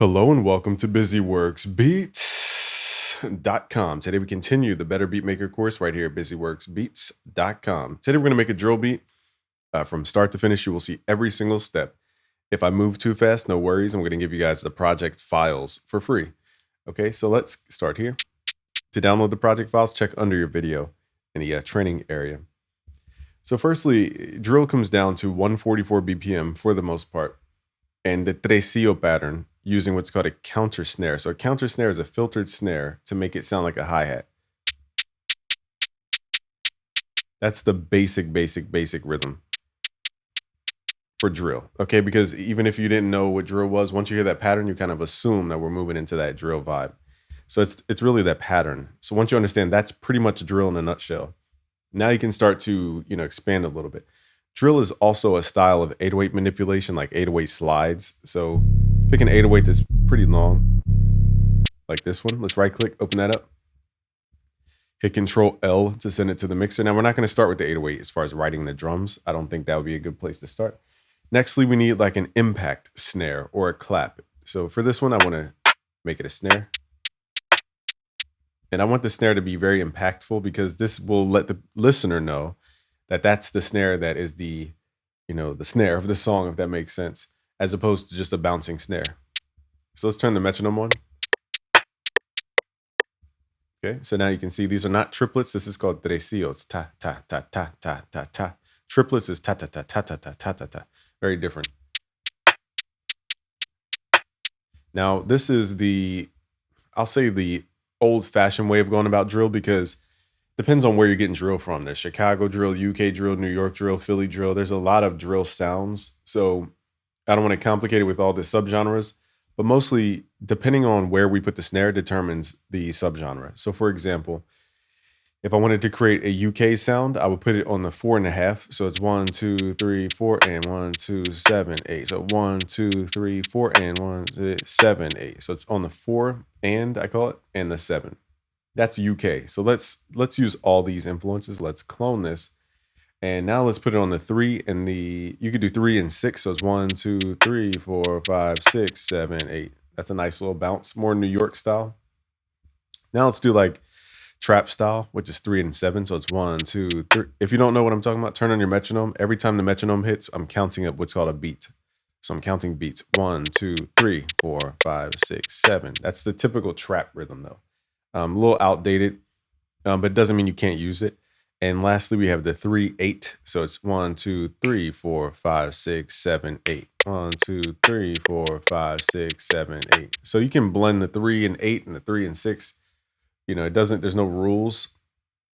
Hello and welcome to BusyWorksBeats.com. Today we continue the Better Beatmaker course right here at BusyWorksBeats.com. Today we're going to make a drill beat from start to finish. You will see every single step. If I move too fast, no worries. I'm going to give you guys the project files for free. Okay, so let's start here. To download the project files, check under your video in the training area. So firstly, drill comes down to 144 BPM for the most part, and the tresillo pattern using what's called a counter snare. So a counter snare is a filtered snare to make it sound like a hi-hat. That's the basic rhythm for drill, okay? Because even if you didn't know what drill was, once you hear that pattern, you kind of assume that we're moving into that drill vibe. So it's really that pattern. So once you understand, that's pretty much drill in a nutshell. Now you can start to, expand a little bit. Drill is also a style of 808 manipulation, like 808 slides. So pick an 808 that's pretty long, like this one. Let's right click, open that up. Hit Control L to send it to the mixer. Now we're not going to start with the 808 as far as writing the drums. I don't think that would be a good place to start. Nextly, we need like an impact snare or a clap. So for this one, I want to make it a snare. And I want the snare to be very impactful because this will let the listener know that that's the snare that is the snare of the song, if that makes sense, as opposed to just a bouncing snare. So let's turn the metronome on. Okay, so now you can see these are not triplets. This is called tresillo. It's ta, ta, ta, ta, ta, ta, ta. Triplets is ta, ta, ta, ta, ta, ta, ta, ta, ta. Very different. Now, this is I'll say the old-fashioned way of going about drill because depends on where you're getting drill from. There's Chicago drill, UK drill, New York drill, Philly drill. There's a lot of drill sounds. So I don't want to complicate it with all the subgenres, but mostly depending on where we put the snare determines the subgenre. So for example, if I wanted to create a UK sound, I would put it on the 4.5. So it's 1, 2, 3, 4, and 1, 2, 7, 8. So 1, 2, 3, 4, and 1, 2, 7, 8. So it's on the 4 and I call it and the 7. That's UK. So let's use all these influences. Let's clone this. And now let's put it on the 3 and you could do 3 and 6. So it's 1, 2, 3, 4, 5, 6, 7, 8. That's a nice little bounce, more New York style. Now let's do like trap style, which is 3 and 7. So it's 1, 2, 3. If you don't know what I'm talking about, turn on your metronome. Every time the metronome hits, I'm counting up what's called a beat. So I'm counting beats. 1, 2, 3, 4, 5, 6, 7. That's the typical trap rhythm though. A little outdated, but it doesn't mean you can't use it. And lastly, we have the 3, 8. So it's 1, 2, 3, 4, 5, 6, 7, 8. 1, 2, 3, 4, 5, 6, 7, 8. So you can blend the 3 and 8 and the 3 and 6. There's no rules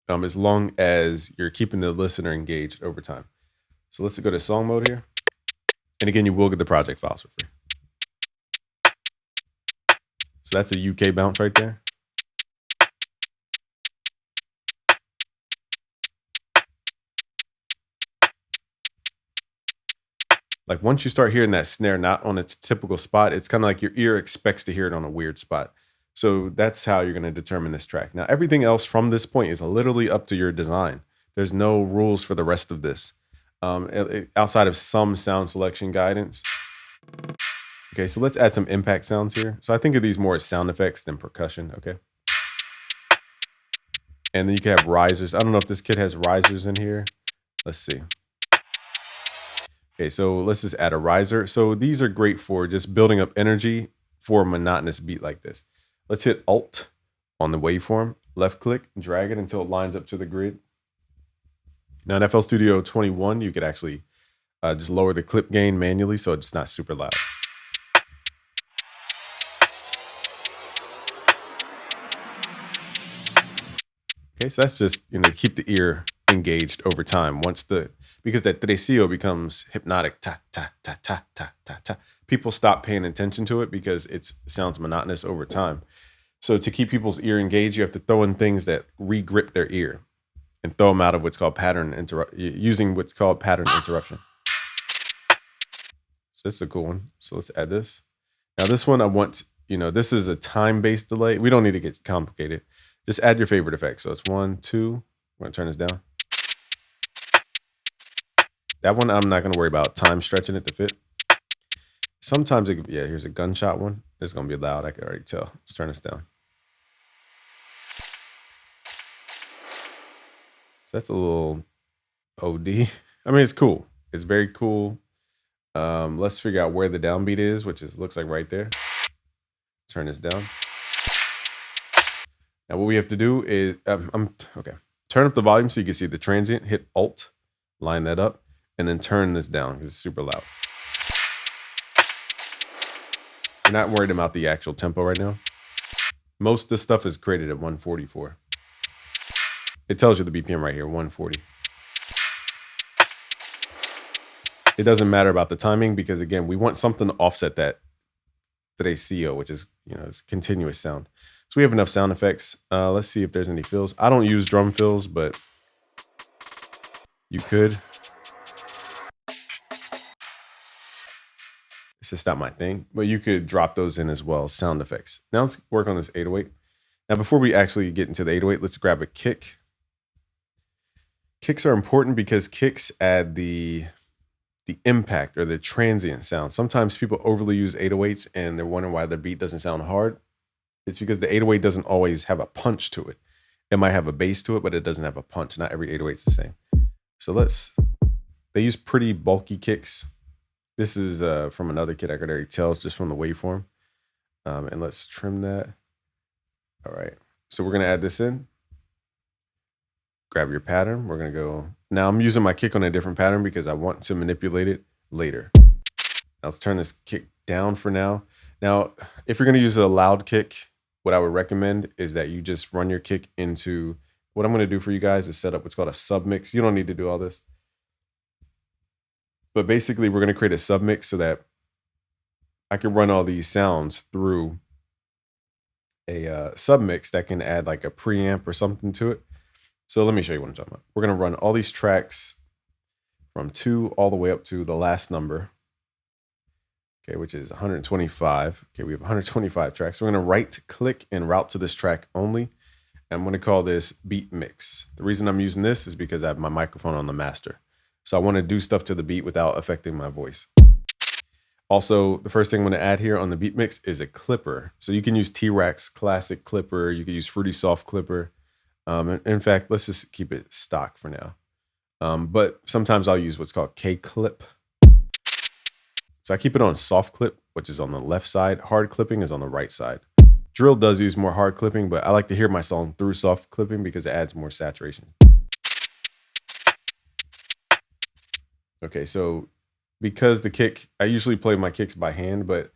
as long as you're keeping the listener engaged over time. So let's go to song mode here. And again, you will get the project files for free. So that's a UK bounce right there. Like once you start hearing that snare not on its typical spot, it's kind of like your ear expects to hear it on a weird spot. So that's how you're going to determine this track. Now, everything else from this point is literally up to your design. There's no rules for the rest of this outside of some sound selection guidance. Okay, so let's add some impact sounds here. So I think of these more as sound effects than percussion, okay? And then you can have risers. I don't know if this kid has risers in here. Let's see. Okay, so let's just add a riser. So these are great for just building up energy for a monotonous beat like this. Let's hit Alt on the waveform, left click, drag it until it lines up to the grid. Now in FL Studio 21, you could actually just lower the clip gain manually so it's not super loud. Okay, so that's just, keep the ear engaged over time because that tresillo becomes hypnotic, ta, ta, ta, ta, ta, ta, ta. People stop paying attention to it because it sounds monotonous over time. So to keep people's ear engaged, you have to throw in things that re-grip their ear and throw them out of what's called using what's called pattern interruption. So this is a cool one. So let's add this. Now this one I want, this is a time-based delay. We don't need to get complicated. Just add your favorite effect. So it's 1, 2. I'm going to turn this down. That one I'm not going to worry about time stretching it to fit. sometimes it, yeah, here's a gunshot one. It's gonna be loud. I can already tell. Let's turn this down. So that's a little OD. I mean, it's cool. It's very cool. Let's figure out where the downbeat is, which is looks like right there. Turn this down. Now what we have to do is, okay. Turn up the volume so you can see the transient. Hit Alt, line that up, and then turn this down because it's super loud. You're not worried about the actual tempo right now. Most of the stuff is created at 144. It tells you the BPM right here, 140. It doesn't matter about the timing because again, we want something to offset that today's CO, which is, it's continuous sound. So we have enough sound effects. Let's see if there's any fills. I don't use drum fills, but you could. It's just not my thing, but you could drop those in as well, sound effects. Now let's work on this 808. Now before we actually get into the 808, let's grab a kick. Kicks are important because kicks add the impact or the transient sound. Sometimes people overly use 808s and they're wondering why the beat doesn't sound hard. It's because the 808 doesn't always have a punch to it. It might have a bass to it, but it doesn't have a punch. Not every 808 is the same. So they use pretty bulky kicks. This is from another kit I could already tell. It's just from the waveform. And let's trim that. All right. So we're going to add this in. Grab your pattern. We're going to go. Now I'm using my kick on a different pattern because I want to manipulate it later. Now let's turn this kick down for now. Now, if you're going to use a loud kick, what I would recommend is that you just run your kick into, what I'm going to do for you guys is set up what's called a submix. You don't need to do all this. But basically, we're going to create a submix so that I can run all these sounds through a submix that can add like a preamp or something to it. So let me show you what I'm talking about. We're going to run all these tracks from 2 all the way up to the last number. Okay, which is 125. Okay, we have 125 tracks. So we're going to right click and route to this track only. I'm going to call this beat mix. The reason I'm using this is because I have my microphone on the master. So I want to do stuff to the beat without affecting my voice. Also, the first thing I'm going to add here on the beat mix is a clipper. So you can use T-Rex classic clipper. You can use Fruity Soft clipper. In fact, let's just keep it stock for now. But sometimes I'll use what's called K-clip. So I keep it on soft clip, which is on the left side. Hard clipping is on the right side. Drill does use more hard clipping, but I like to hear my song through soft clipping because it adds more saturation. Okay, so because the kick, I usually play my kicks by hand, but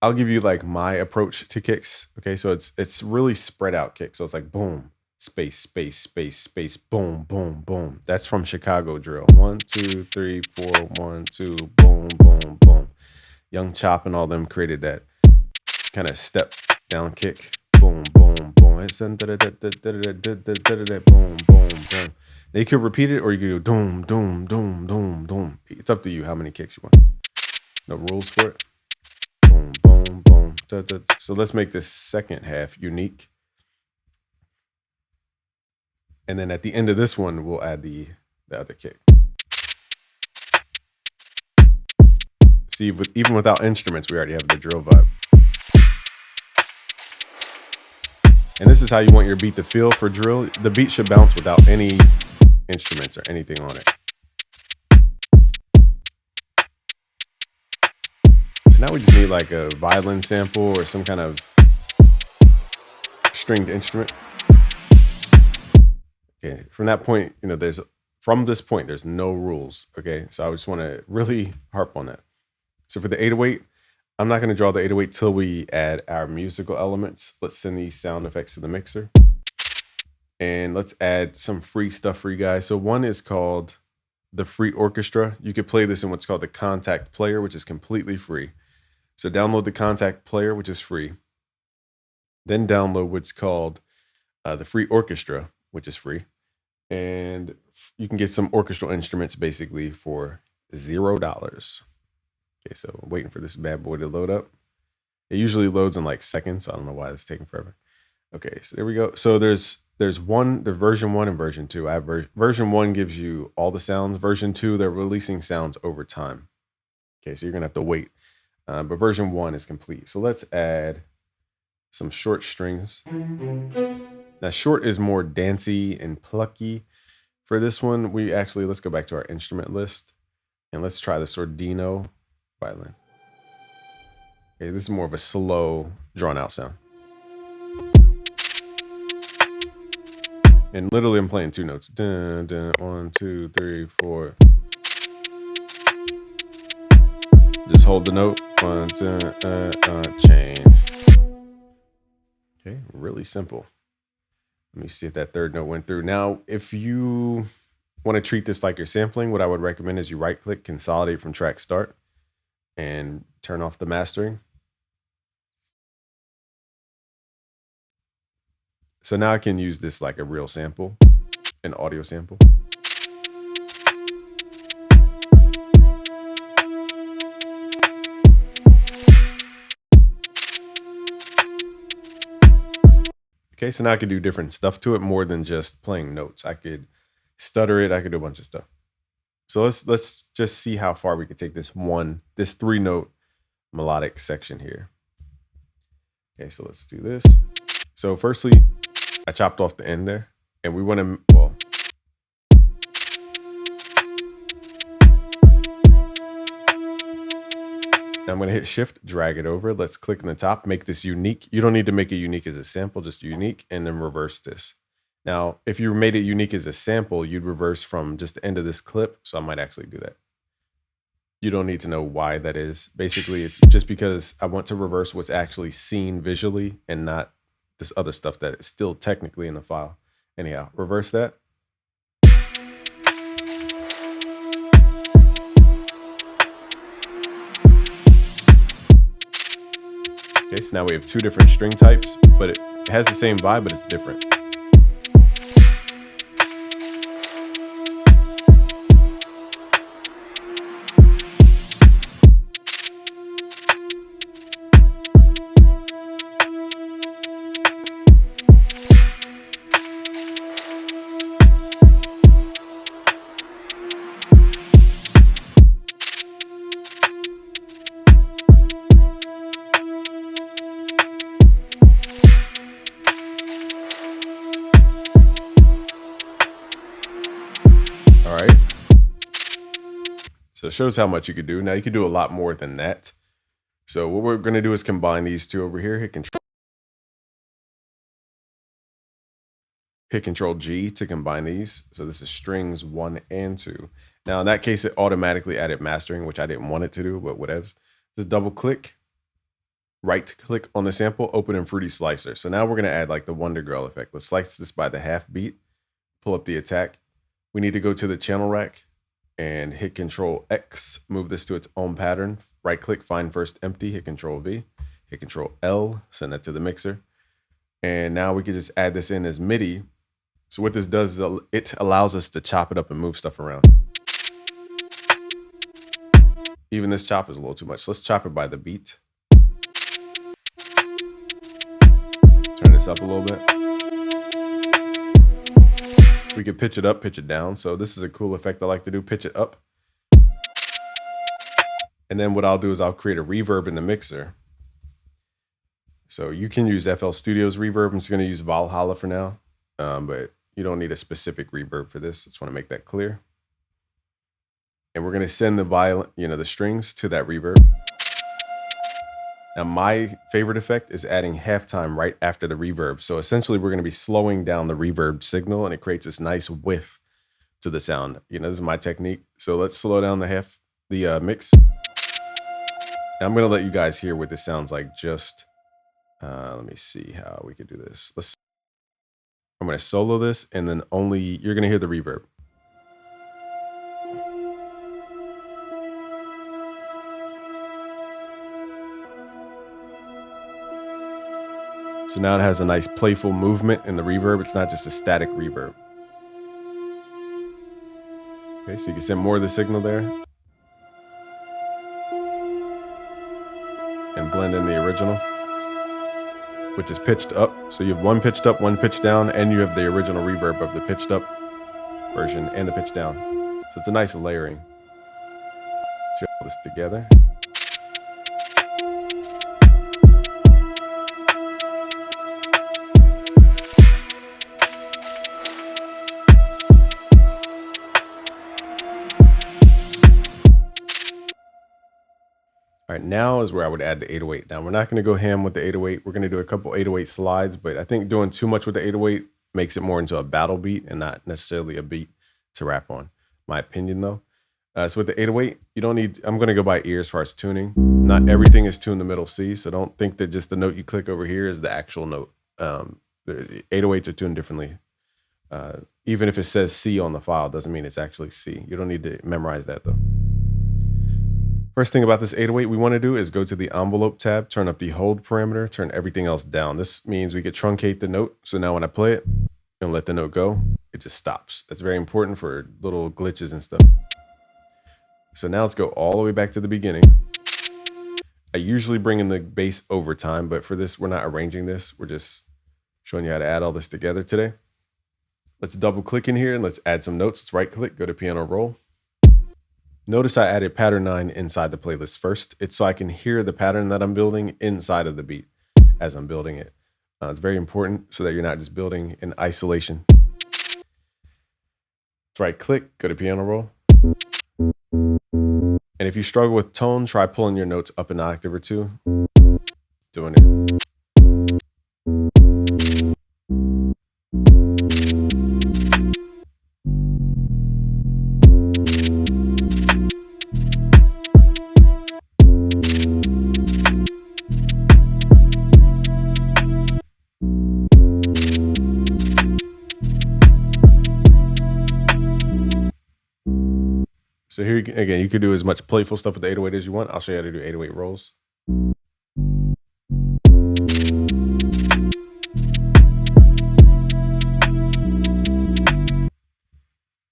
I'll give you like my approach to kicks. Okay, so it's really spread out kick. So it's like boom, space, space, space, space, boom, boom, boom. That's from Chicago drill. 1, 2, 3, 4, 1, 2, boom, boom, boom. Young Chop and all them created that kind of step down kick. Boom, boom, boom. It's boom, boom, boom. Now you could repeat it or you could go doom, doom, doom, doom, doom. It's up to you how many kicks you want. No rules for it. Boom, boom, boom. So let's make this second half unique. And then at the end of this one, we'll add the other kick. See, even without instruments, we already have the drill vibe. And this is how you want your beat to feel for drill. The beat should bounce without any instruments or anything on it. So now we just need like a violin sample or some kind of stringed instrument. Okay, from that point, from this point, there's no rules. Okay, so I just want to really harp on that. So for the 808, I'm not going to draw the 808 till we add our musical elements. Let's send these sound effects to the mixer. And let's add some free stuff for you guys. So one is called the Free Orchestra. You could play this in what's called the Kontakt Player, which is completely free. So download the Kontakt Player, which is free. Then download what's called the Free Orchestra, which is free. And you can get some orchestral instruments basically for $0. Okay, so I'm waiting for this bad boy to load up. It usually loads in like seconds. So I don't know why it's taking forever. Okay, so there we go. So there's version 1 and version 2. I have version 1 gives you all the sounds. Version 2, they're releasing sounds over time. Okay, so you're gonna have to wait. but version 1 is complete. So let's add some short strings. Now short is more dancey and plucky. For this one, let's go back to our instrument list and let's try the Sordino violin. Okay, this is more of a slow, drawn out sound. And literally I'm playing 2 notes. Dun, dun, 1, 2, 3, 4. Just hold the note. 1, 2, change. Okay, really simple. Let me see if that third note went through. Now, if you want to treat this like you're sampling, what I would recommend is you right click, consolidate from track start, and turn off the mastering. So now I can use this like a real sample, an audio sample. Okay, so now I could do different stuff to it more than just playing notes. I could stutter it, I could do a bunch of stuff. So let's just see how far we could take this 3-note melodic section here. Okay, so let's do this. So firstly, I chopped off the end there, and we want to, well, now I'm going to hit shift, drag it over. Let's click on the top, make this unique. You don't need to make it unique as a sample, just unique, and then reverse this. Now, if you made it unique as a sample, you'd reverse from just the end of this clip. So I might actually do that. You don't need to know why that is. Basically, it's just because I want to reverse what's actually seen visually and not this other stuff that is still technically in the file. Anyhow, reverse that. Okay, so now we have 2 different string types, but it has the same vibe, but it's different. All right. So it shows how much you could do. Now you can do a lot more than that. So what we're going to do is combine these 2 over here. Hit Control G to combine these. So this is strings 1 and 2. Now in that case, it automatically added mastering, which I didn't want it to do, but whatevs. Just double click, right click on the sample, open in Fruity Slicer. So now we're going to add like the Wonder Girl effect. Let's slice this by the half beat, pull up the attack. We need to go to the channel rack and hit Control X, move this to its own pattern. Right click, find first empty, hit Control V, hit Control L, send that to the mixer. And now we can just add this in as MIDI. So what this does is it allows us to chop it up and move stuff around. Even this chop is a little too much. Let's chop it by the beat. Turn this up a little bit. We could pitch it up, pitch it down. So this is a cool effect I like to do, pitch it up. And then what I'll do is I'll create a reverb in the mixer. So you can use FL Studio's reverb. I'm just going to use Valhalla for now, but you don't need a specific reverb for this. I just want to make that clear. And we're going to send the violin, the strings to that reverb. Now my favorite effect is adding halftime right after the reverb. So essentially we're going to be slowing down the reverb signal and it creates this nice width to the sound. This is my technique. So let's slow down the mix. Now I'm going to let you guys hear what this sounds like. Just let me see how we could do this. I'm going to solo this and then you're going to hear the reverb. So now it has a nice playful movement in the reverb. It's not just a static reverb. Okay, so you can send more of the signal there. And blend in the original, which is pitched up. So you have one pitched up, one pitched down, and you have the original reverb of the pitched up version and the pitched down. So it's a nice layering. Let's get all this together. right, now is where I would add the 808. Now we're not going to go ham with the 808. We're going to do a couple 808 slides, but I think doing too much with the 808 makes it more into a battle beat and not necessarily a beat to rap on. My opinion though. So with the 808, you don't need, I'm going to go by ear as far as tuning. Not everything is tuned to middle C, so don't think that just the note you click over here is the actual note. The 808s are tuned differently. Even if it says C on the file, doesn't mean it's actually C. You don't need to memorize that though. First thing about this 808 we want to do is go to the envelope tab, turn up the hold parameter, turn everything else down. This means we could truncate the note. So now when I play it and let the note go, it just stops. That's very important for little glitches and stuff. So now let's go all the way back to the beginning. I usually bring in the bass over time, but for this, we're not arranging this. We're just showing you how to add all this together today. Let's double click in here and let's add some notes. Let's right click, go to piano roll. Notice I added pattern 9 inside the playlist first. It's so I can hear the pattern that I'm building inside of the beat as I'm building it. It's very important so that you're not just building in isolation. Let's right click, go to piano roll. And if you struggle with tone, try pulling your notes up an octave or two. Doing it. So here, again, you could do as much playful stuff with the 808 as you want. I'll show you how to do 808 rolls. And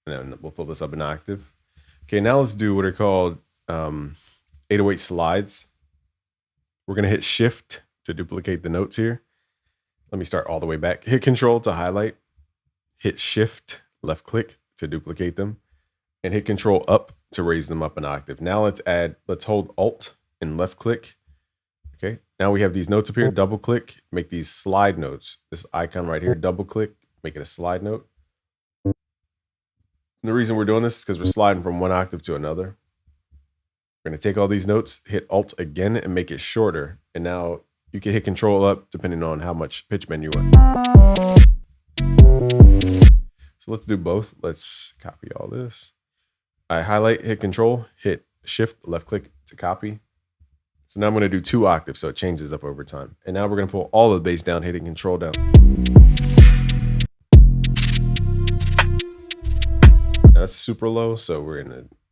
then we'll pull this up an octave. Okay, now let's do what are called 808 slides. We're going to hit Shift to duplicate the notes here. Let me start all the way back. Hit Control to highlight. Hit Shift, left click to duplicate them. And hit Control up to raise them up an octave. Now let's hold Alt and left click. Okay, now we have these notes up here. Double click, make these slide notes. This icon right here, double click, make it a slide note. And the reason we're doing this is because we're sliding from one octave to another. We're going to take all these notes, hit Alt again, and make it shorter. And now you can hit Control up depending on how much pitch bend you want. So let's do both. Let's copy all this. I highlight, hit Control, hit Shift, left click to copy. So now I'm going to do 2 octaves, so it changes up over time. And now we're going to pull all the bass down, hitting Control down. Now that's super low, so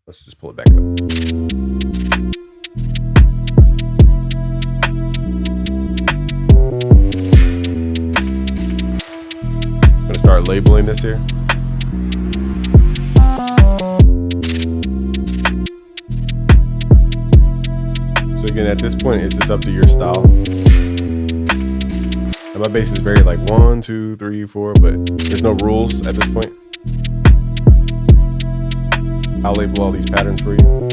let's just pull it back up. I'm going to start labeling this here. Again, at this point, it's just up to your style. And my bass is very like 1, 2, 3, 4, but there's no rules at this point. I'll label all these patterns for you.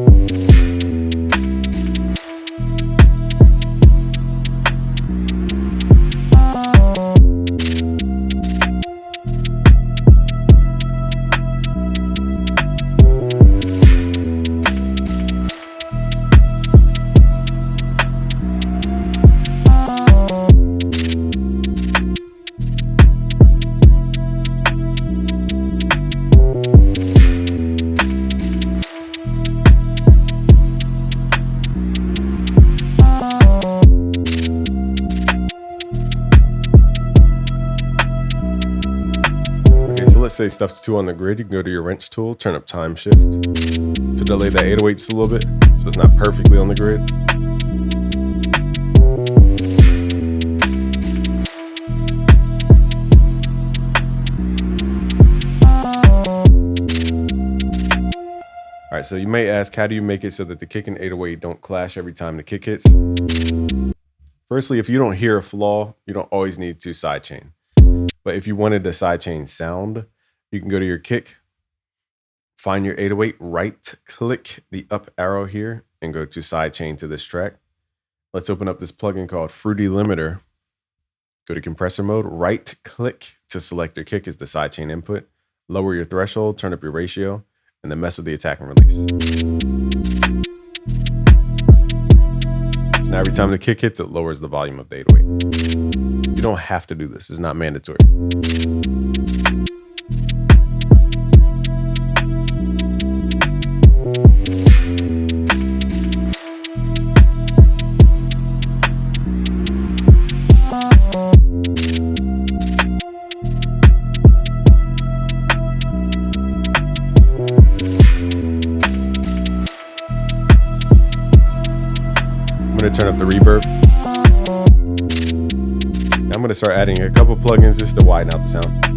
Let's say stuff's 2 on the grid, you can go to your wrench tool, turn up time shift to delay that 808 just a little bit so it's not perfectly on the grid. All right, so you may ask, how do you make it so that the kick and 808 don't clash every time the kick hits? Firstly, if you don't hear a flaw, you don't always need to sidechain. But if you wanted the sidechain sound, you can go to your kick, find your 808, right click the up arrow here and go to sidechain to this track. Let's open up this plugin called Fruity Limiter. Go to compressor mode, right click to select your kick as the sidechain input. Lower your threshold, turn up your ratio, and then mess with the attack and release. Now every time the kick hits, it lowers the volume of the 808. You don't have to do this. It's not mandatory. I'm going to turn up the reverb. Now I'm going to start adding a couple plugins just to widen out the sound.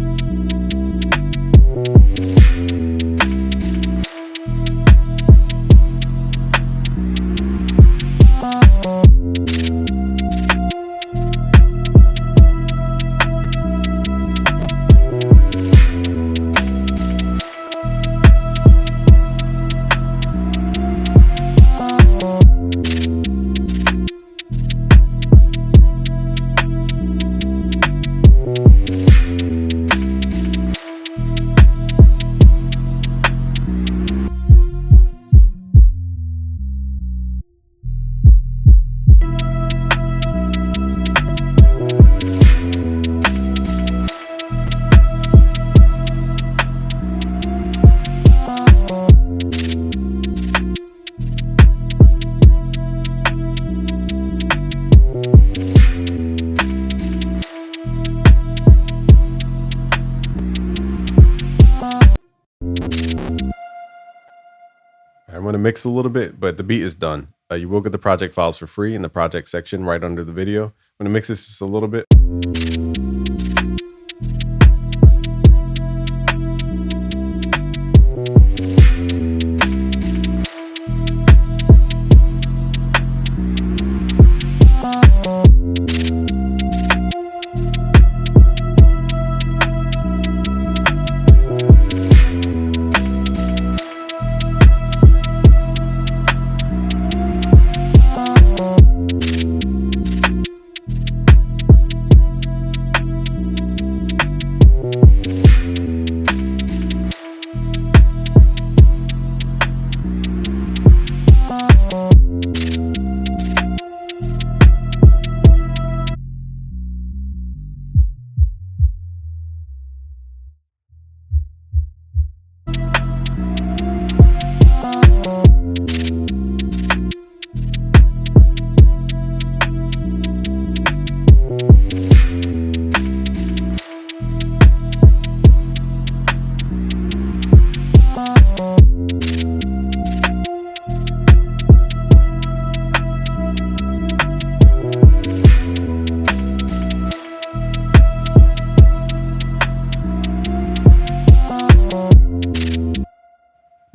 I'm going to mix a little bit, but the beat is done. You will get the project files for free in the project section right under the video. I'm going to mix this just a little bit.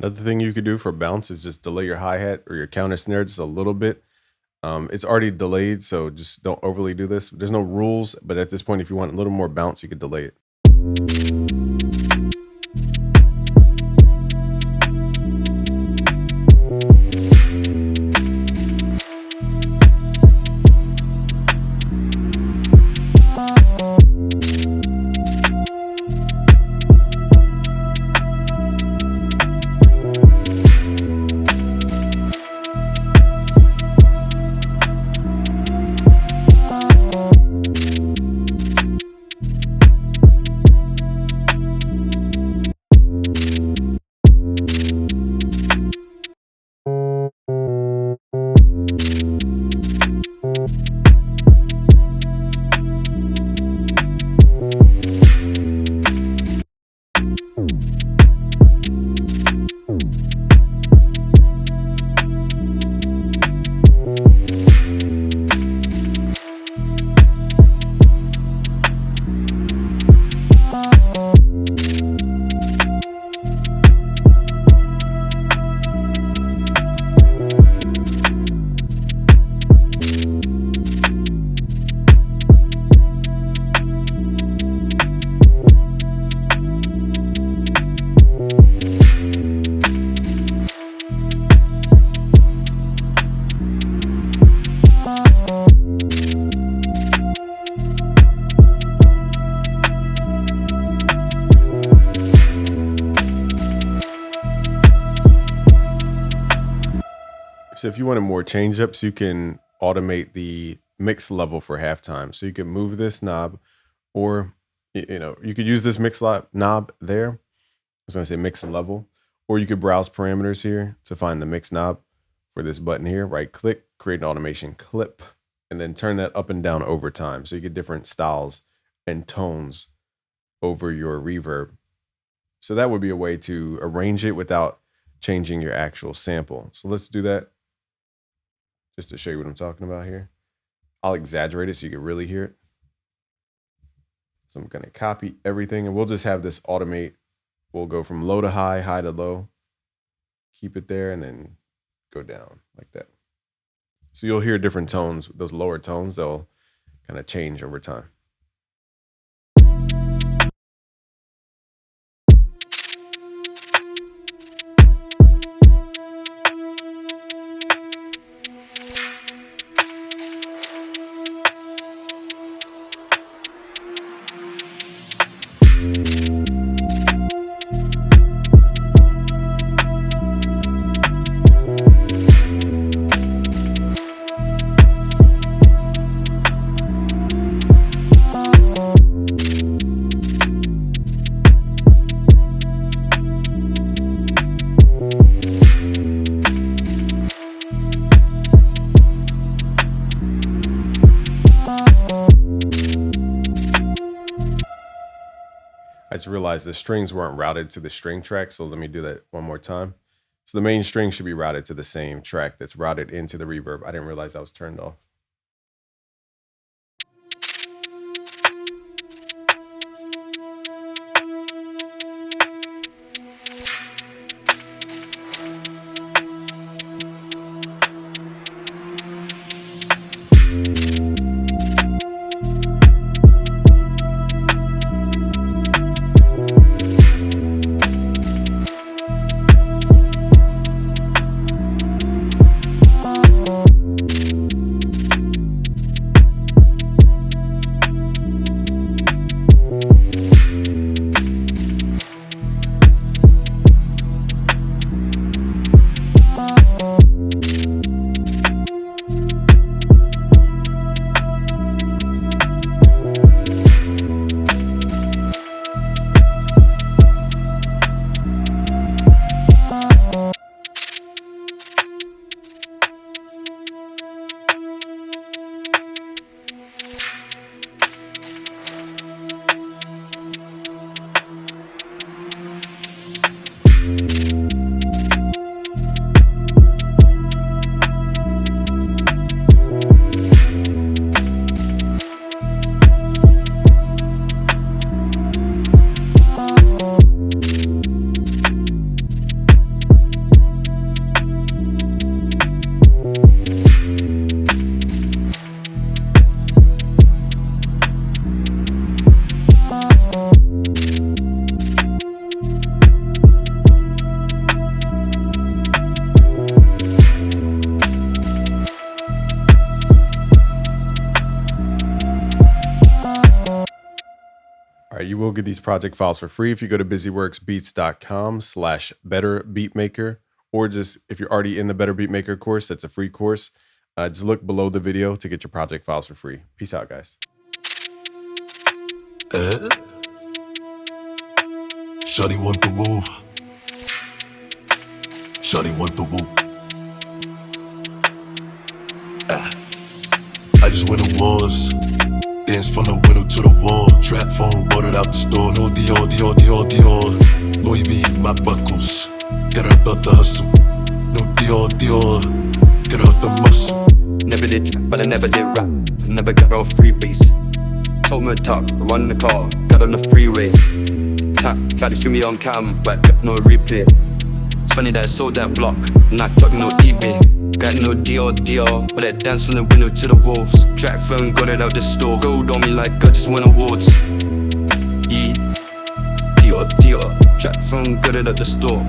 Another thing you could do for bounce is just delay your hi-hat or your counter snare just a little bit. It's already delayed, so just don't overly do this. There's no rules, but at this point, if you want a little more bounce, you could delay it. So if you wanted more change ups, you can automate the mix level for halftime. So you can move this knob, or you could use this mix knob there. I was gonna say mix level, or you could browse parameters here to find the mix knob for this button here. Right click, create an automation clip, and then turn that up and down over time. So you get different styles and tones over your reverb. So that would be a way to arrange it without changing your actual sample. So let's do that just to show you what I'm talking about here. I'll exaggerate it so you can really hear it. So I'm going to copy everything, and we'll just have this automate. We'll go from low to high, high to low, keep it there, and then go down like that. So you'll hear different tones. Those lower tones, they'll kind of change over time. I just realized the strings weren't routed to the string track, so let me do that one more time. So the main string should be routed to the same track that's routed into the reverb. I didn't realize that was turned off. All right, you will get these project files for free if you go to busyworksbeats.com/betterbeatmaker, or just if you're already in the Better Beatmaker course, that's a free course. Just look below the video to get your project files for free. Peace out, guys. Shawty want the woo. Shawty want the woo. I just went to wars. Dance from the window to the wall. Trap phone, bought it out the store. No Dior, Dior, Dior, Dior. Louis V, my buckles. Get up out the hustle. No Dior, Dior. Get out the muscle. Never did trap, but I never did rap. I never got no freebies. Told me to talk, run the car, got on the freeway. Tap, tried to shoot me on cam, but got no replay. It's funny that I sold that block, not talking no eBay. Got no Dior, Dior, but I dance from the window to the wolves. Track phone, got it out the store. Gold on me like I just won awards. Yeah, Dior, Dior. Track phone, got it at the store.